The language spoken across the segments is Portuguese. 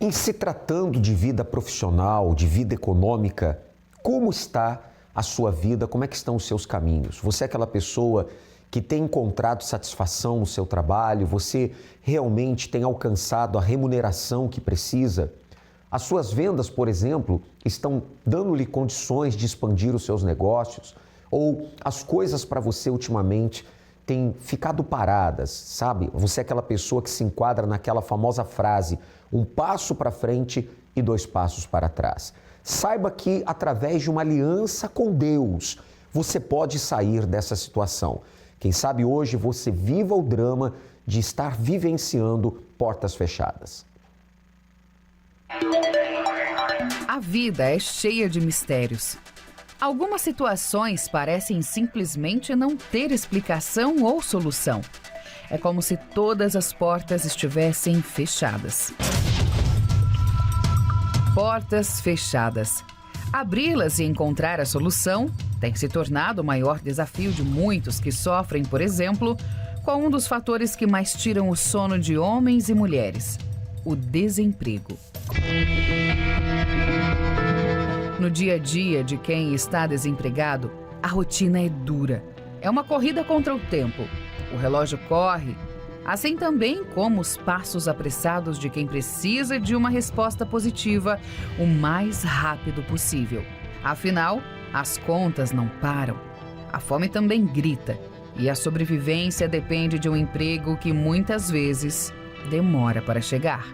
Em se tratando de vida profissional, de vida econômica, como está a sua vida? Como é que estão os seus caminhos? Você é aquela pessoa que tem encontrado satisfação no seu trabalho? Você realmente tem alcançado a remuneração que precisa? As suas vendas, por exemplo, estão dando-lhe condições de expandir os seus negócios? Ou as coisas para você ultimamente têm ficado paradas, sabe? Você é aquela pessoa que se enquadra naquela famosa frase, 1 passo para frente e 2 passos para trás. Saiba que através de uma aliança com Deus, você pode sair dessa situação. Quem sabe hoje você viva o drama de estar vivenciando portas fechadas. A vida é cheia de mistérios. Algumas situações parecem simplesmente não ter explicação ou solução. É como se todas as portas estivessem fechadas. Portas fechadas. Abri-las e encontrar a solução tem se tornado o maior desafio de muitos que sofrem, por exemplo, com um dos fatores que mais tiram o sono de homens e mulheres: o desemprego. No dia a dia de quem está desempregado, a rotina é dura. É uma corrida contra o tempo. O relógio corre, assim também como os passos apressados de quem precisa de uma resposta positiva o mais rápido possível. Afinal, as contas não param. A fome também grita e a sobrevivência depende de um emprego que muitas vezes demora para chegar.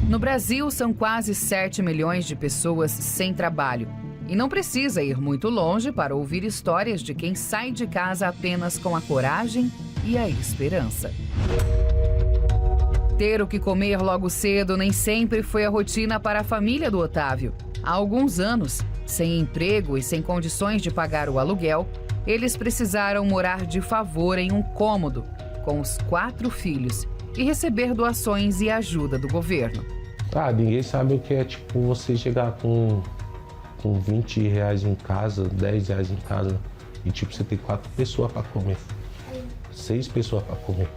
No Brasil, são quase 7 milhões de pessoas sem trabalho. E não precisa ir muito longe para ouvir histórias de quem sai de casa apenas com a coragem e a esperança. Ter o que comer logo cedo nem sempre foi a rotina para a família do Otávio. Há alguns anos, sem emprego e sem condições de pagar o aluguel, eles precisaram morar de favor em um cômodo, com os 4 filhos, e receber doações e ajuda do governo. Ninguém sabe o que é, você chegar com 20 reais em casa, 10 reais em casa, e você tem 4 pessoas para comer, 6 pessoas para comer.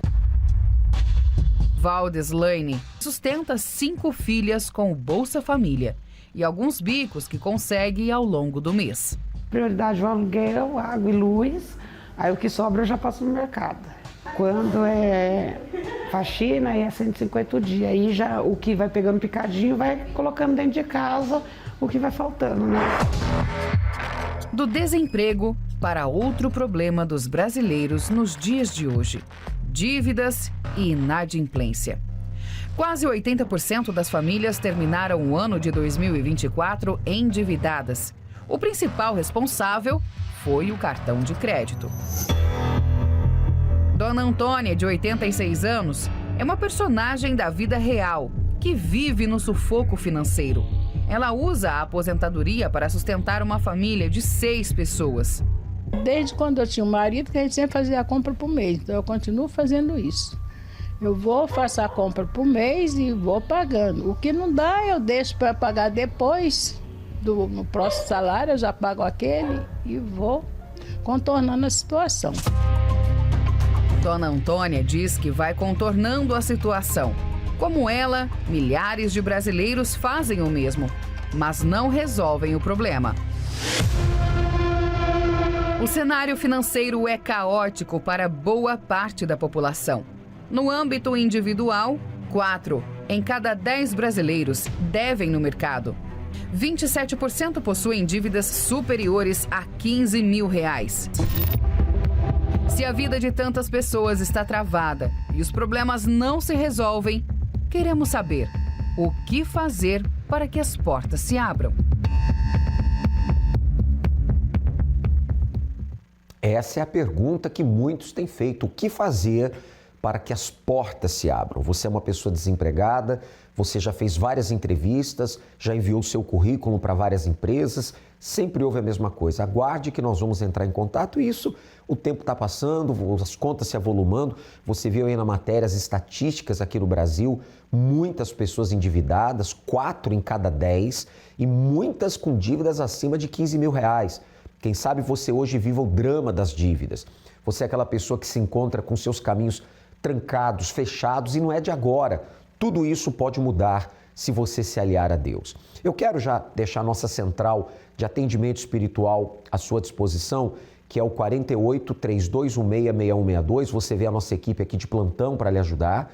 Valdeslaine sustenta 5 filhas com o Bolsa Família e alguns bicos que consegue ao longo do mês. Prioridade o aluguel, água e luz, aí o que sobra eu já passo no mercado. Quando é faxina, aí é 150 o dia. Aí já o que vai pegando picadinho vai colocando dentro de casa o que vai faltando, né? Do desemprego para outro problema dos brasileiros nos dias de hoje: dívidas e inadimplência. Quase 80% das famílias terminaram o ano de 2024 endividadas. O principal responsável foi o cartão de crédito. Dona Antônia, de 86 anos, é uma personagem da vida real, que vive no sufoco financeiro. Ela usa a aposentadoria para sustentar uma família de 6 pessoas. Desde quando eu tinha um marido, que a gente sempre fazia a compra por mês, então eu continuo fazendo isso. Eu faço a compra por mês e vou pagando. O que não dá, eu deixo para pagar depois, no próximo salário, eu já pago aquele e vou contornando a situação. Dona Antônia diz que vai contornando a situação. Como ela, milhares de brasileiros fazem o mesmo, mas não resolvem o problema. O cenário financeiro é caótico para boa parte da população. No âmbito individual, 4 em cada 10 brasileiros devem no mercado. 27% possuem dívidas superiores a 15 mil reais. Se a vida de tantas pessoas está travada e os problemas não se resolvem, queremos saber o que fazer para que as portas se abram. Essa é a pergunta que muitos têm feito. O que fazer para que as portas se abram? Você é uma pessoa desempregada, você já fez várias entrevistas, já enviou seu currículo para várias empresas, sempre ouve a mesma coisa. Aguarde que nós vamos entrar em contato e isso, o tempo está passando, as contas se avolumando. Você viu aí na matéria as estatísticas aqui no Brasil, muitas pessoas endividadas, 4 em cada 10 e muitas com dívidas acima de 15 mil reais. Quem sabe você hoje viva o drama das dívidas. Você é aquela pessoa que se encontra com seus caminhos trancados, fechados e não é de agora. Tudo isso pode mudar se você se aliar a Deus. Eu quero já deixar a nossa central de atendimento espiritual à sua disposição, que é o 48-3216-6162. Você vê a nossa equipe aqui de plantão para lhe ajudar.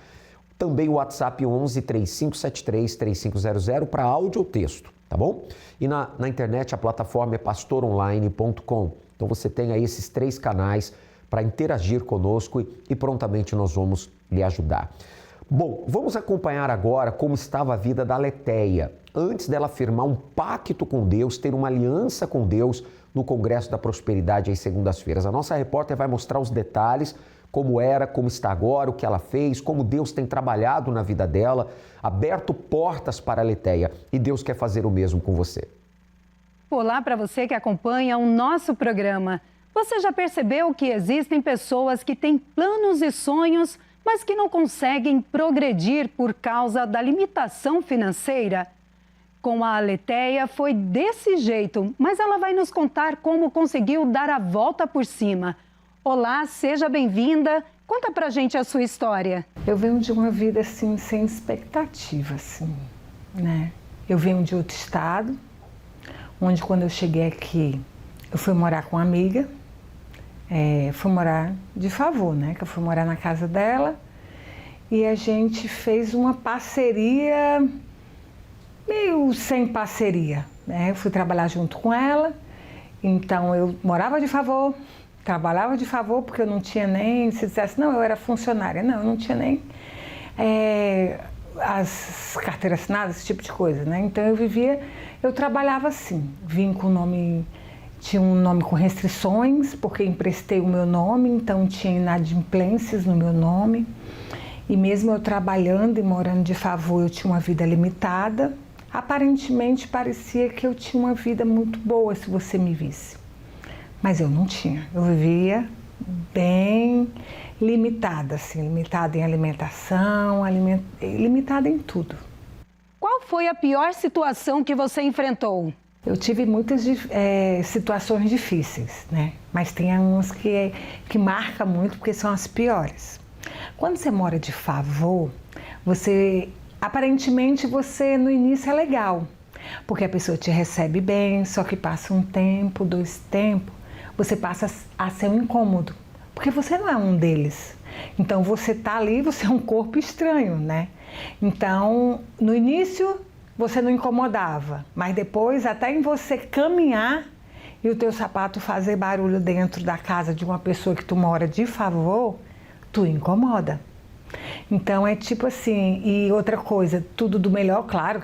Também o WhatsApp 11-3573-3500 para áudio ou texto, tá bom? E na internet a plataforma é pastoronline.com. Então você tem aí esses 3 canais para interagir conosco e prontamente nós vamos lhe ajudar. Bom, vamos acompanhar agora como estava a vida da Letéia, antes dela firmar um pacto com Deus, ter uma aliança com Deus no Congresso da Prosperidade às segundas-feiras. A nossa repórter vai mostrar os detalhes, como era, como está agora, o que ela fez, como Deus tem trabalhado na vida dela, aberto portas para a Letéia, e Deus quer fazer o mesmo com você. Olá para você que acompanha o nosso programa. Você já percebeu que existem pessoas que têm planos e sonhos, mas que não conseguem progredir por causa da limitação financeira? Com a Letéia foi desse jeito, mas ela vai nos contar como conseguiu dar a volta por cima. Olá, seja bem-vinda. Conta pra gente a sua história. Eu venho de uma vida assim, sem expectativa, assim, né? Eu venho de outro estado, onde quando eu cheguei aqui, eu fui morar com uma amiga. Fui morar de favor, né? Que eu fui morar na casa dela e a gente fez uma parceria meio sem parceria, né? Eu fui trabalhar junto com ela, então eu morava de favor, trabalhava de favor, porque eu não tinha nem, se dissesse, não, eu era funcionária, não, eu não tinha nem as carteiras assinadas, esse tipo de coisa, né? Então eu trabalhava assim, vim com o nome... Tinha um nome com restrições, porque emprestei o meu nome, então tinha inadimplências no meu nome. E mesmo eu trabalhando e morando de favor, eu tinha uma vida limitada. Aparentemente parecia que eu tinha uma vida muito boa, se você me visse. Mas eu não tinha. Eu vivia bem limitada, assim, limitada em alimentação, limitada em tudo. Qual foi a pior situação que você enfrentou? Eu tive muitas situações difíceis, né? Mas tem umas que marcam muito porque são as piores. Quando você mora de favor, aparentemente você no início é legal, porque a pessoa te recebe bem, só que passa um tempo, 2 tempos, você passa a ser um incômodo, porque você não é um deles. Então você tá ali, você é um corpo estranho, né? Então, no início você não incomodava, mas depois até em você caminhar e o teu sapato fazer barulho dentro da casa de uma pessoa que tu mora de favor, tu incomoda. Então é tipo assim, e outra coisa, tudo do melhor, claro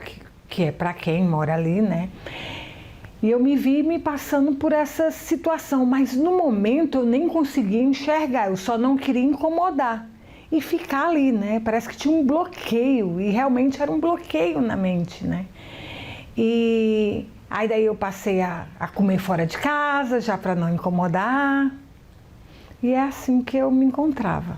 que é para quem mora ali, né? E eu me vi me passando por essa situação, mas no momento eu nem conseguia enxergar, eu só não queria incomodar. E ficar ali, né? Parece que tinha um bloqueio, e realmente era um bloqueio na mente, né? E aí daí eu passei a comer fora de casa, já para não incomodar, e é assim que eu me encontrava.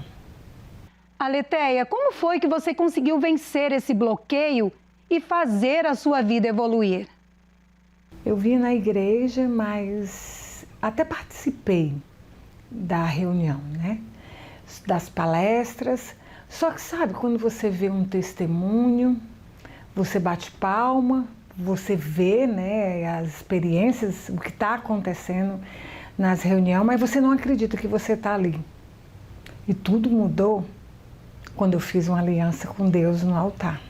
Letéia, como foi que você conseguiu vencer esse bloqueio e fazer a sua vida evoluir? Eu vim na igreja, mas até participei da reunião, né? Das palestras, só que sabe, quando você vê um testemunho, você bate palma, você vê, né, as experiências, o que está acontecendo nas reuniões, mas você não acredita que você está ali. E tudo mudou quando eu fiz uma aliança com Deus no altar.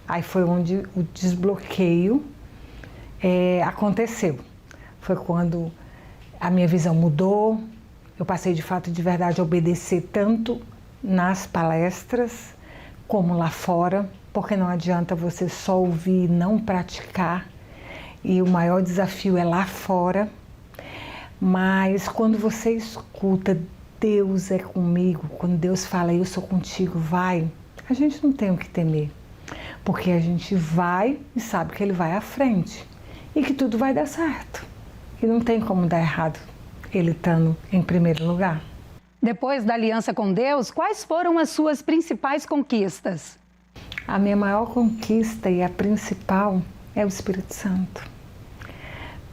Aí foi onde o desbloqueio aconteceu. Foi quando a minha visão mudou. Eu passei de fato de verdade a obedecer tanto nas palestras como lá fora, porque não adianta você só ouvir e não praticar, e o maior desafio é lá fora. Mas quando você escuta Deus é comigo, quando Deus fala eu sou contigo, vai, a gente não tem o que temer, porque a gente vai e sabe que Ele vai à frente e que tudo vai dar certo, e não tem como dar errado. Ele estando em primeiro lugar. Depois da aliança com Deus, quais foram as suas principais conquistas? A minha maior conquista e a principal é o Espírito Santo.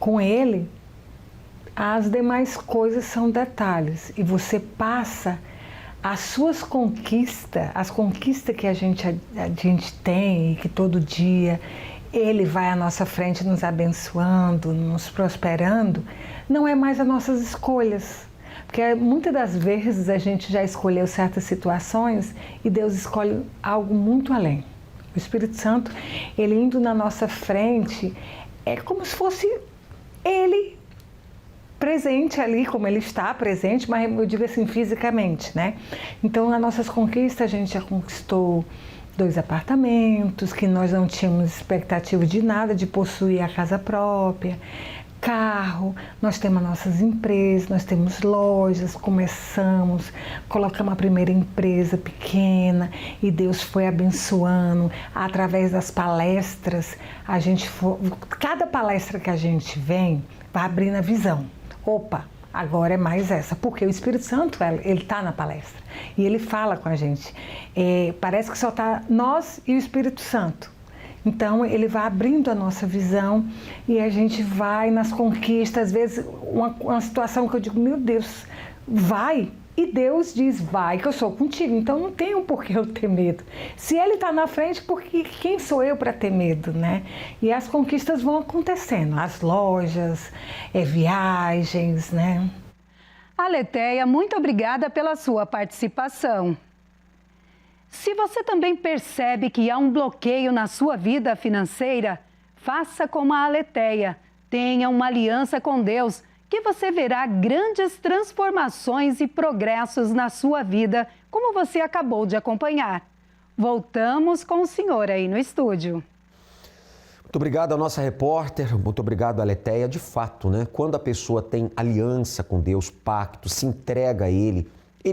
Com Ele, as demais coisas são detalhes e você passa as suas conquistas, as conquistas que a gente tem e que todo dia Ele vai à nossa frente nos abençoando, nos prosperando, não é mais as nossas escolhas. Porque muitas das vezes a gente já escolheu certas situações e Deus escolhe algo muito além. O Espírito Santo, Ele indo na nossa frente, é como se fosse Ele presente ali, como Ele está presente, mas eu digo assim, fisicamente, né? Então, nas nossas conquistas, a gente já conquistou 2 apartamentos, que nós não tínhamos expectativa de nada, de possuir a casa própria, carro, nós temos nossas empresas, nós temos lojas, começamos, colocamos a primeira empresa pequena e Deus foi abençoando através das palestras. Cada palestra que a gente vem vai abrindo a visão. Opa, agora é mais essa, porque o Espírito Santo, ele está na palestra e ele fala com a gente. Parece que só está nós e o Espírito Santo. Então, ele vai abrindo a nossa visão e a gente vai nas conquistas. Às vezes, uma situação que eu digo, meu Deus, vai. E Deus diz, vai, que eu sou contigo. Então, não tenho por que eu ter medo. Se Ele está na frente, porque quem sou eu para ter medo, né? E as conquistas vão acontecendo. As lojas, viagens, né? Aletheia, muito obrigada pela sua participação. Se você também percebe que há um bloqueio na sua vida financeira, faça como a Aletheia. Tenha uma aliança com Deus, que você verá grandes transformações e progressos na sua vida, como você acabou de acompanhar. Voltamos com o senhor aí no estúdio. Muito obrigado à nossa repórter, muito obrigado à Aletheia. De fato, né? Quando a pessoa tem aliança com Deus, pacto, se entrega a Ele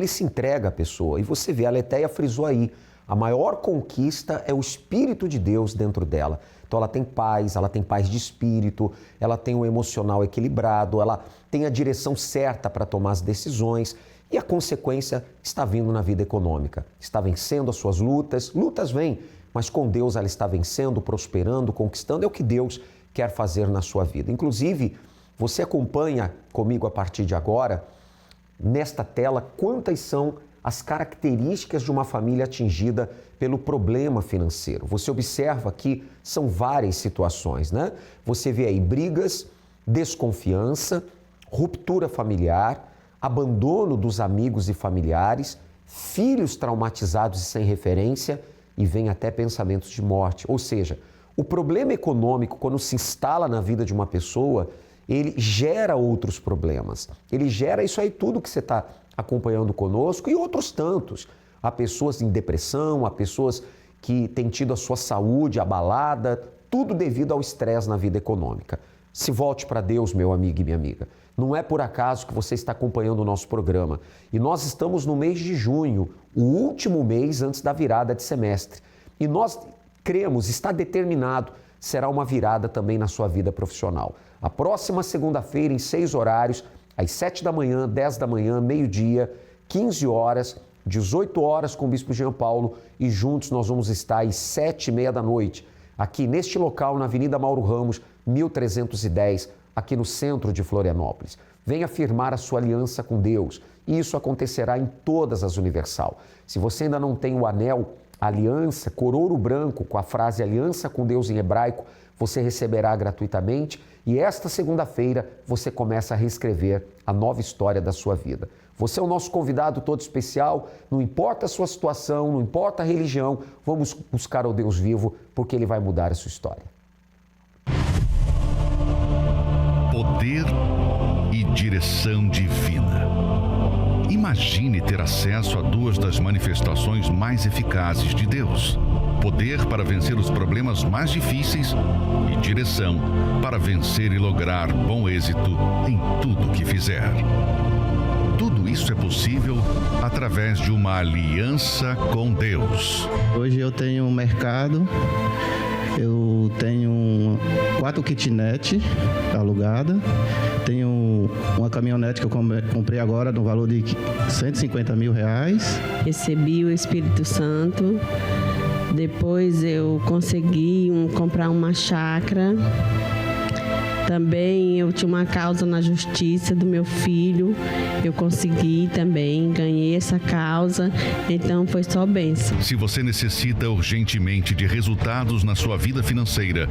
se entrega à pessoa. E você vê, a Aletheia frisou aí, a maior conquista é o Espírito de Deus dentro dela. Então ela tem paz de espírito, ela tem o emocional equilibrado, ela tem a direção certa para tomar as decisões e a consequência está vindo na vida econômica. Está vencendo as suas lutas, lutas vêm, mas com Deus ela está vencendo, prosperando, conquistando, é o que Deus quer fazer na sua vida. Inclusive, você acompanha comigo a partir de agora, nesta tela, quantas são as características de uma família atingida pelo problema financeiro. Você observa que são várias situações, né? Você vê aí brigas, desconfiança, ruptura familiar, abandono dos amigos e familiares, filhos traumatizados e sem referência e vem até pensamentos de morte. Ou seja, o problema econômico, quando se instala na vida de uma pessoa, ele gera outros problemas. Ele gera isso aí tudo que você está acompanhando conosco e outros tantos. Há pessoas em depressão, há pessoas que têm tido a sua saúde abalada, tudo devido ao estresse na vida econômica. Se volte para Deus, meu amigo e minha amiga. Não é por acaso que você está acompanhando o nosso programa. E nós estamos no mês de junho, o último mês antes da virada de semestre. E nós cremos, está determinado, será uma virada também na sua vida profissional. A próxima segunda-feira, em 6 horários, às 7 da manhã, 10 da manhã, meio-dia, 15 horas, 18 horas com o Bispo Jean Paulo e juntos nós vamos estar às 7h30 da noite, aqui neste local, na Avenida Mauro Ramos, 1310, aqui no centro de Florianópolis. Venha firmar a sua aliança com Deus e isso acontecerá em todas as Universal. Se você ainda não tem o anel, a aliança, corouro branco, com a frase aliança com Deus em hebraico, você receberá gratuitamente e esta segunda-feira você começa a reescrever a nova história da sua vida. Você é o nosso convidado todo especial, não importa a sua situação, não importa a religião, vamos buscar o Deus vivo porque Ele vai mudar a sua história. Poder e direção divina. Imagine ter acesso a 2 das manifestações mais eficazes de Deus. Poder para vencer os problemas mais difíceis e direção para vencer e lograr bom êxito em tudo o que fizer. Tudo isso é possível através de uma aliança com Deus. Hoje eu tenho um mercado, eu tenho 4 kitnet alugadas, tenho uma caminhonete que eu comprei agora no valor de R$150 mil. Recebi o Espírito Santo, depois eu consegui comprar uma chácara. Também eu tinha uma causa na justiça do meu filho eu consegui também, ganhei essa causa, então foi só bênção. Se você necessita urgentemente de resultados na sua vida financeira,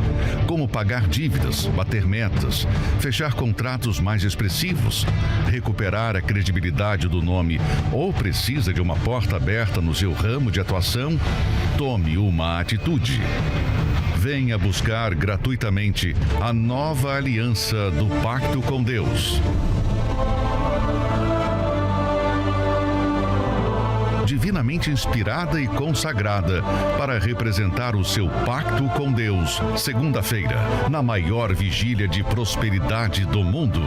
como pagar dívidas, bater metas, fechar contratos mais expressivos, recuperar a credibilidade do nome ou precisa de uma porta aberta no seu ramo de atuação, tome uma atitude. Venha buscar gratuitamente a nova aliança do Pacto com Deus. Divinamente inspirada e consagrada para representar o seu pacto com Deus, segunda-feira, na maior vigília de prosperidade do mundo.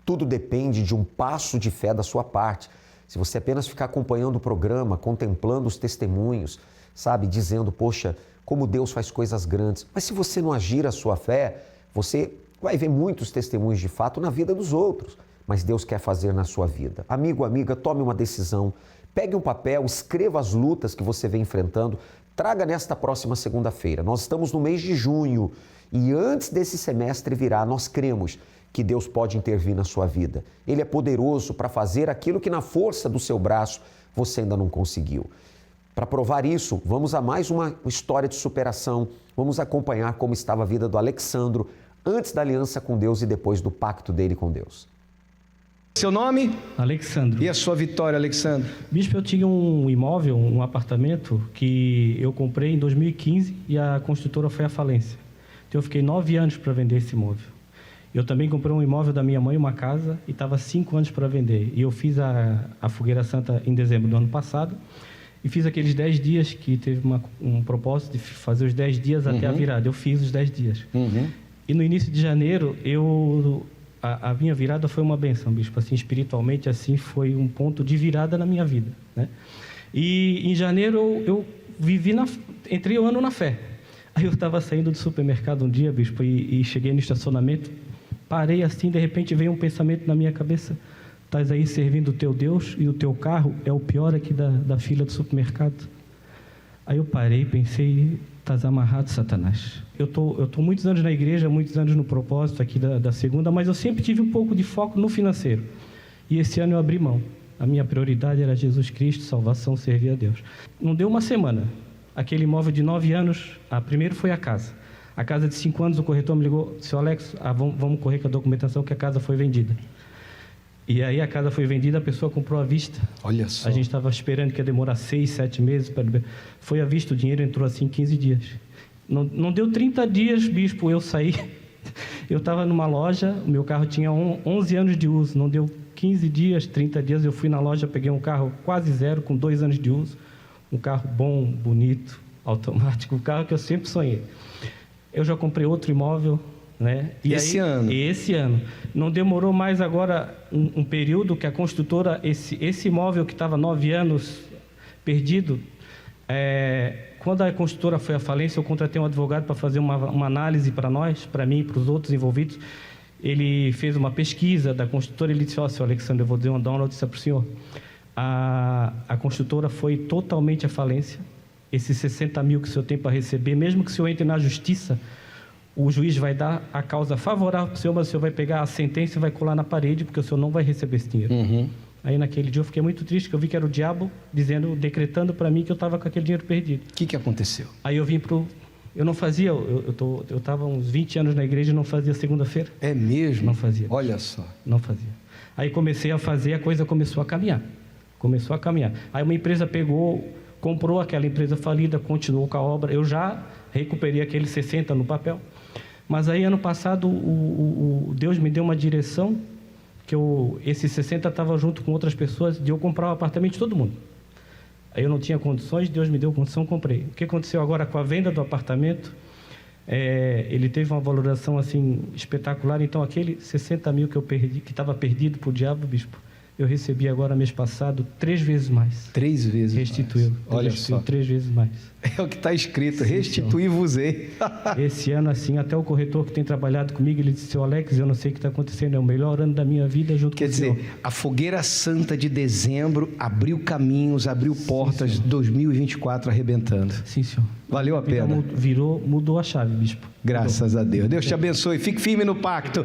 Tudo depende de um passo de fé da sua parte. Se você apenas ficar acompanhando o programa, contemplando os testemunhos, sabe, dizendo, poxa, como Deus faz coisas grandes. Mas se você não agir a sua fé, você vai ver muitos testemunhos de fato na vida dos outros. Mas Deus quer fazer na sua vida. Amigo, amiga, tome uma decisão. Pegue um papel, escreva as lutas que você vem enfrentando. Traga nesta próxima segunda-feira. Nós estamos no mês de junho e antes desse semestre virar, nós cremos que Deus pode intervir na sua vida. Ele é poderoso para fazer aquilo que na força do seu braço você ainda não conseguiu. Para provar isso, vamos a mais uma história de superação. Vamos acompanhar como estava a vida do Alexandro antes da aliança com Deus e depois do pacto dele com Deus. Seu nome? Alexandro. E a sua vitória, Alexandro? Bispo, eu tinha um imóvel, um apartamento que eu comprei em 2015 e a construtora foi à falência. Então eu fiquei 9 anos para vender esse imóvel. Eu também comprei um imóvel da minha mãe, uma casa, e estava 5 anos para vender. E eu fiz a Fogueira Santa em dezembro do ano passado e fiz aqueles 10 dias que teve um propósito de fazer os 10 dias até a virada. Eu fiz os 10 dias. E no início de janeiro, a minha virada foi uma benção, bispo. Assim, espiritualmente, assim, foi um ponto de virada na minha vida, né? E em janeiro eu entrei o ano na fé. Aí eu estava saindo do supermercado um dia, bispo, e cheguei no estacionamento. Parei assim, de repente veio um pensamento na minha cabeça: estás aí servindo o teu Deus e o teu carro é o pior aqui da fila do supermercado. Aí eu parei e pensei: estás amarrado, Satanás. Eu tô muitos anos na igreja, muitos anos no propósito aqui da segunda, mas eu sempre tive um pouco de foco no financeiro. E esse ano eu abri mão. A minha prioridade era Jesus Cristo, salvação, servir a Deus. Não deu uma semana. Aquele imóvel de 9 anos, primeiro foi a casa. A casa de 5 anos, o corretor me ligou: seu Alex, vamos correr com a documentação que a casa foi vendida. E aí a casa foi vendida, a pessoa comprou à vista. Olha só. A gente estava esperando que ia demorar 6, 7 meses. Foi à vista, o dinheiro entrou assim em 15 dias. Não deu 30 dias, bispo, eu saí. Eu estava numa loja, o meu carro tinha 11 anos de uso. Não deu 15 dias, 30 dias, eu fui na loja, peguei um carro quase zero, com 2 anos de uso. Um carro bom, bonito, automático, um carro que eu sempre sonhei. Eu já comprei outro imóvel, né? E esse ano? Esse ano. Não demorou mais agora um período que a construtora, esse imóvel que estava 9 anos perdido, quando a construtora foi à falência, eu contratei um advogado para fazer uma análise para nós, para mim e para os outros envolvidos. Ele fez uma pesquisa da construtora e ele disse: seu Alexandre, eu vou dar uma notícia para o senhor. A construtora foi totalmente à falência. Esses 60 mil que o senhor tem para receber, mesmo que o senhor entre na justiça, o juiz vai dar a causa favorável para o senhor, mas o senhor vai pegar a sentença e vai colar na parede, porque o senhor não vai receber esse dinheiro. Aí naquele dia eu fiquei muito triste, porque eu vi que era o diabo decretando para mim que eu estava com aquele dinheiro perdido. O que aconteceu? Aí eu vim eu não fazia, eu estava uns 20 anos na igreja e não fazia segunda-feira. É mesmo? Não fazia. Olha só. Não fazia. Aí comecei a fazer, a coisa começou a caminhar. Aí uma empresa comprou aquela empresa falida, continuou com a obra. Eu já recuperei aqueles 60 no papel. Mas aí, ano passado, Deus me deu uma direção que esses 60 estavam junto com outras pessoas de eu comprar um apartamento de todo mundo. Aí eu não tinha condições, Deus me deu condição, comprei. O que aconteceu agora com a venda do apartamento? Ele teve uma valoração assim espetacular. Então, aquele 60 mil que eu perdi, que estava perdido para o diabo, bispo, eu recebi agora mês passado 3 vezes mais. 3 vezes Restituiu. mais. Olha só. 3 vezes mais. É o que está escrito, restituí-vos-ei. Esse ano, assim, até o corretor que tem trabalhado comigo, ele disse, seu Alex, eu não sei o que está acontecendo, é o melhor ano da minha vida junto com o senhor. Quer dizer, a fogueira santa de dezembro abriu caminhos, abriu portas, sim, 2024 arrebentando. Sim, senhor. Valeu a pena. Mudou a chave, bispo. Graças a Deus. Deus te abençoe. Fique firme no pacto.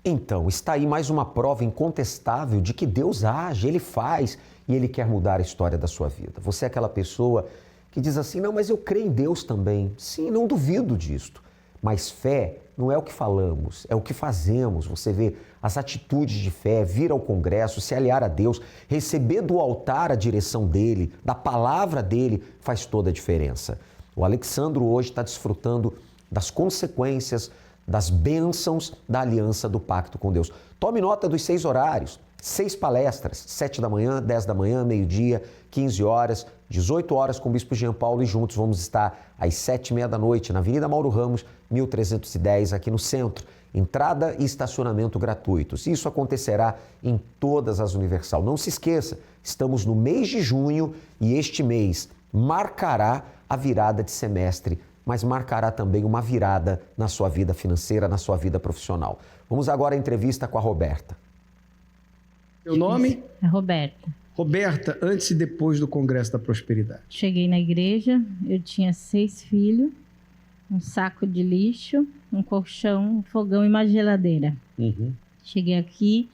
Então, está aí mais uma prova incontestável de que Deus age, Ele faz e Ele quer mudar a história da sua vida. Você é aquela pessoa que diz assim, não, mas eu creio em Deus também. Sim, não duvido disto. Mas fé não é o que falamos, é o que fazemos. Você vê as atitudes de fé, vir ao congresso, se aliar a Deus, receber do altar a direção dEle, da palavra dEle, faz toda a diferença. O Alexandro hoje está desfrutando das consequências, das bênçãos da aliança do pacto com Deus. Tome nota dos 6 horários, 6 palestras, 7 da manhã, 10 da manhã, meio-dia, 15 horas, 18 horas com o Bispo Jean Paulo e juntos vamos estar às 7h30 da noite na Avenida Mauro Ramos, 1310, aqui no centro. Entrada e estacionamento gratuitos. Isso acontecerá em todas as Universal. Não se esqueça, estamos no mês de junho e este mês marcará a virada de semestre, mas marcará também uma virada na sua vida financeira, na sua vida profissional. Vamos agora à entrevista com a Roberta. Seu nome? É Roberta. Roberta, antes e depois do Congresso da Prosperidade. Cheguei na igreja, eu tinha 6 filhos, um saco de lixo, um colchão, um fogão e uma geladeira. Uhum. Cheguei aqui...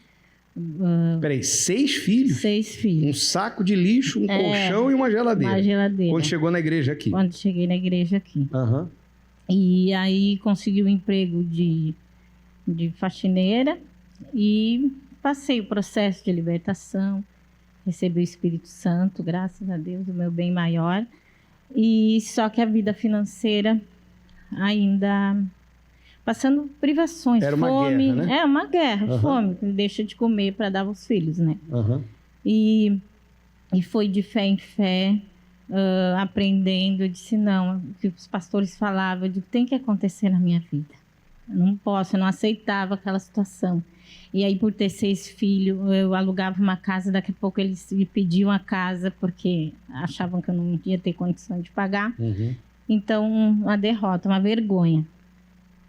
Peraí, 6 filhos? 6 filhos. Um saco de lixo, um colchão e uma geladeira. Uma geladeira. Quando chegou na igreja aqui? Quando cheguei na igreja aqui. Uhum. E aí consegui um emprego de faxineira e passei o processo de libertação, recebi o Espírito Santo, graças a Deus, o meu bem maior. E só que a vida financeira ainda... passando privações, era uma fome. Guerra, né? É uma guerra, uhum. Fome, que deixa de comer para dar aos filhos, né? Uhum. E foi de fé em fé, aprendendo. Eu disse, não, o que os pastores falavam, eu digo, tem que acontecer na minha vida. Eu não posso, eu não aceitava aquela situação. E aí, por ter 6 filhos, eu alugava uma casa, daqui a pouco eles me pediam a casa, porque achavam que eu não ia ter condição de pagar. Uhum. Então, uma derrota, uma vergonha.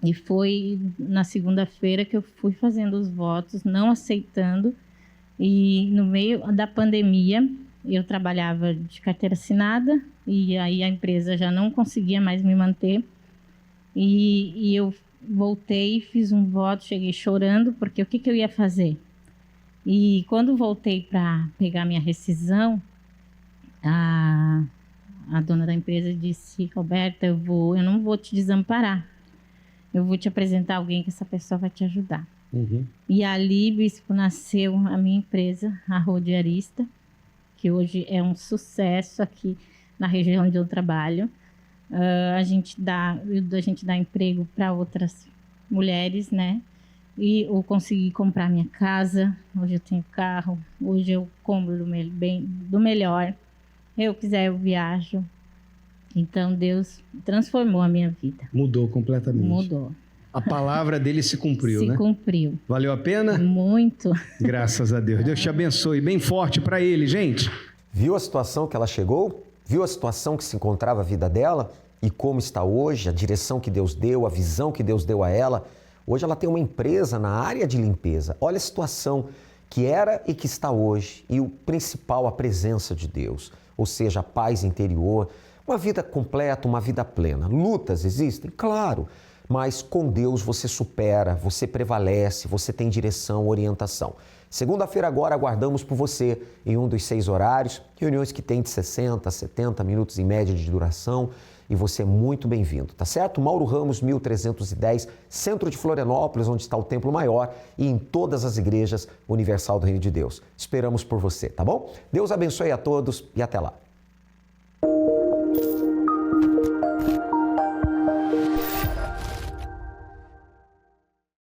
E foi na segunda-feira que eu fui fazendo os votos, não aceitando. E no meio da pandemia, eu trabalhava de carteira assinada e aí a empresa já não conseguia mais me manter. E eu voltei, fiz um voto, cheguei chorando, porque o que eu ia fazer? E quando voltei para pegar minha rescisão, a dona da empresa disse, Roberta, eu não vou te desamparar. Eu vou te apresentar alguém que essa pessoa vai te ajudar. Uhum. E ali, bispo, nasceu a minha empresa, a Rodiarista, que hoje é um sucesso aqui na região onde eu trabalho. A gente dá emprego para outras mulheres, né? E eu consegui comprar minha casa, hoje eu tenho carro, hoje eu compro do melhor. Eu quiser, eu viajo. Então, Deus transformou a minha vida. Mudou completamente. Mudou. A palavra dele se cumpriu, né? Se cumpriu. Valeu a pena? Muito. Graças a Deus. Deus te abençoe. Bem forte para ele, gente. Viu a situação que ela chegou? Viu a situação que se encontrava a vida dela? E como está hoje? A direção que Deus deu, a visão que Deus deu a ela? Hoje ela tem uma empresa na área de limpeza. Olha a situação que era e que está hoje. E o principal, a presença de Deus. Ou seja, a paz interior. Uma vida completa, uma vida plena. Lutas existem? Claro, mas com Deus você supera, você prevalece, você tem direção, orientação. Segunda-feira agora aguardamos por você em um dos 6 horários, reuniões que têm de 60 a 70 minutos em média de duração e você é muito bem-vindo, tá certo? Mauro Ramos, 1310, centro de Florianópolis, onde está o Templo Maior e em todas as igrejas Universal do Reino de Deus. Esperamos por você, tá bom? Deus abençoe a todos e até lá.